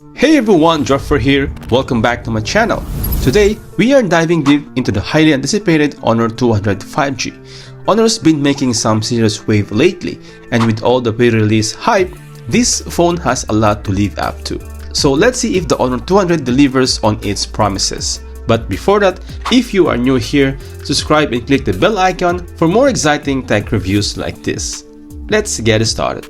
Hey everyone, Joffer here. Welcome back to my channel. Today, we are diving deep into the highly anticipated Honor 200 5G. Honor's been making some serious wave lately, and with all the pre-release hype, this phone has a lot to live up to. So let's see if the Honor 200 delivers on its promises. But before that, if you are new here, subscribe and click the bell icon for more exciting tech reviews like this. Let's get started.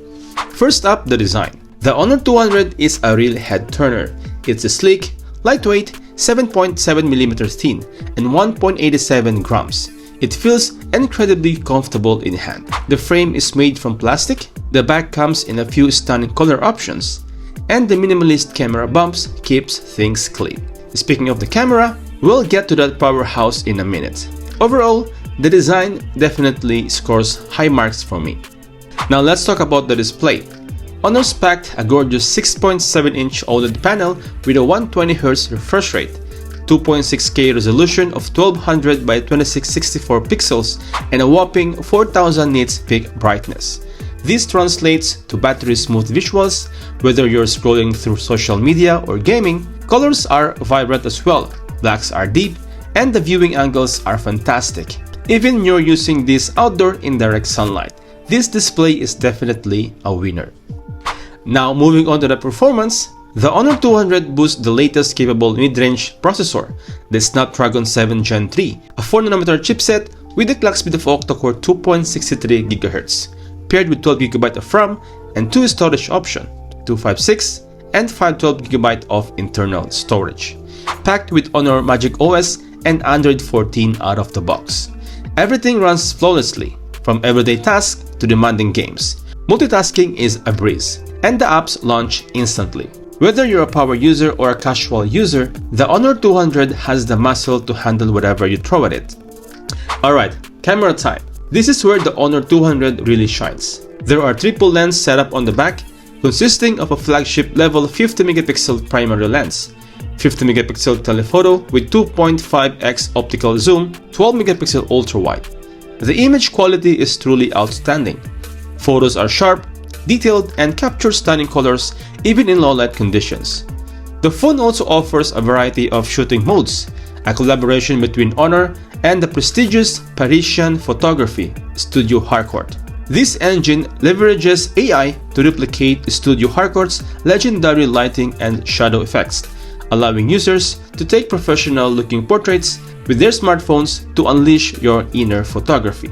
First up, the design. The Honor 200 is a real head-turner. It's a sleek, lightweight, 7.7mm thin, and 1.87 grams. It feels incredibly comfortable in hand. The frame is made from plastic, the back comes in a few stunning color options, and the minimalist camera bumps keeps things clean. Speaking of the camera, we'll get to that powerhouse in a minute. Overall, the design definitely scores high marks for me. Now let's talk about the display. Honor's packed a gorgeous 6.7-inch OLED panel with a 120Hz refresh rate, 2.6K resolution of 1200 by 2664 pixels, and a whopping 4000 nits peak brightness. This translates to battery-smooth visuals, whether you're scrolling through social media or gaming. Colors are vibrant as well, blacks are deep, and the viewing angles are fantastic. Even when you're using this outdoor in direct sunlight, this display is definitely a winner. Now moving on to the performance, the Honor 200 boasts the latest capable mid-range processor, the Snapdragon 7 Gen 3, a 4nm chipset with a clock speed of octa-core 2.63 GHz, paired with 12GB of RAM and 2 storage options, 256 and 512GB of internal storage, packed with Honor Magic OS and Android 14 out of the box. Everything runs flawlessly, from everyday tasks to demanding games. Multitasking is a breeze, and the apps launch instantly. Whether you're a power user or a casual user, the Honor 200 has the muscle to handle whatever you throw at it. Alright, camera time. This is where the Honor 200 really shines. There are triple lens setup on the back, consisting of a flagship level 50MP primary lens, 50MP telephoto with 2.5x optical zoom, 12MP ultra-wide. The image quality is truly outstanding. Photos are sharp, detailed, and capture stunning colors even in low light conditions. The phone also offers a variety of shooting modes, a collaboration between Honor and the prestigious Parisian photography Studio Harcourt. This engine leverages AI to replicate Studio Harcourt's legendary lighting and shadow effects, allowing users to take professional-looking portraits with their smartphones to unleash your inner photography.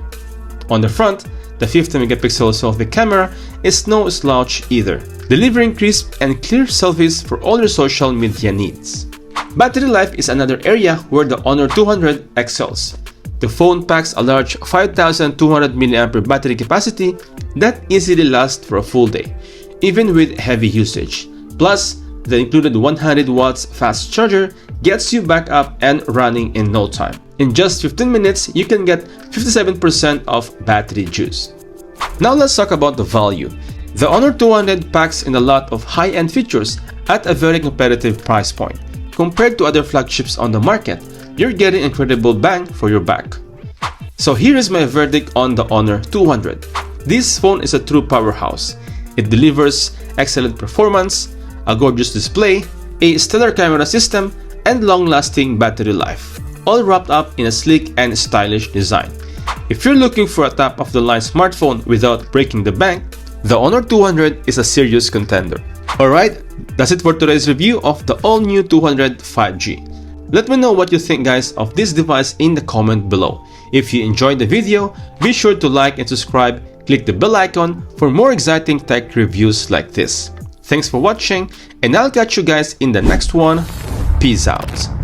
On the front, the 50MP selfie camera is no slouch either, delivering crisp and clear selfies for all your social media needs. Battery life is another area where the Honor 200 excels. The phone packs a large 5200 mAh battery capacity that easily lasts for a full day, even with heavy usage. Plus, the included 100 watts fast charger gets you back up and running in no time. In just 15 minutes, you can get 57% of battery juice. Now let's talk about the value. The Honor 200 packs in a lot of high-end features at a very competitive price point. Compared to other flagships on the market, you're getting incredible bang for your buck. So here is my verdict on the Honor 200. This phone is a true powerhouse. It delivers excellent performance, a gorgeous display, a stellar camera system, and long-lasting battery life, all wrapped up in a sleek and stylish design. If you're looking for a top-of-the-line smartphone without breaking the bank, the Honor 200 is a serious contender. Alright, that's it for today's review of the all-new 200 5G. Let me know what you think guys of this device in the comment below. If you enjoyed the video, be sure to like and subscribe, click the bell icon for more exciting tech reviews like this. Thanks for watching, and I'll catch you guys in the next one. Peace out.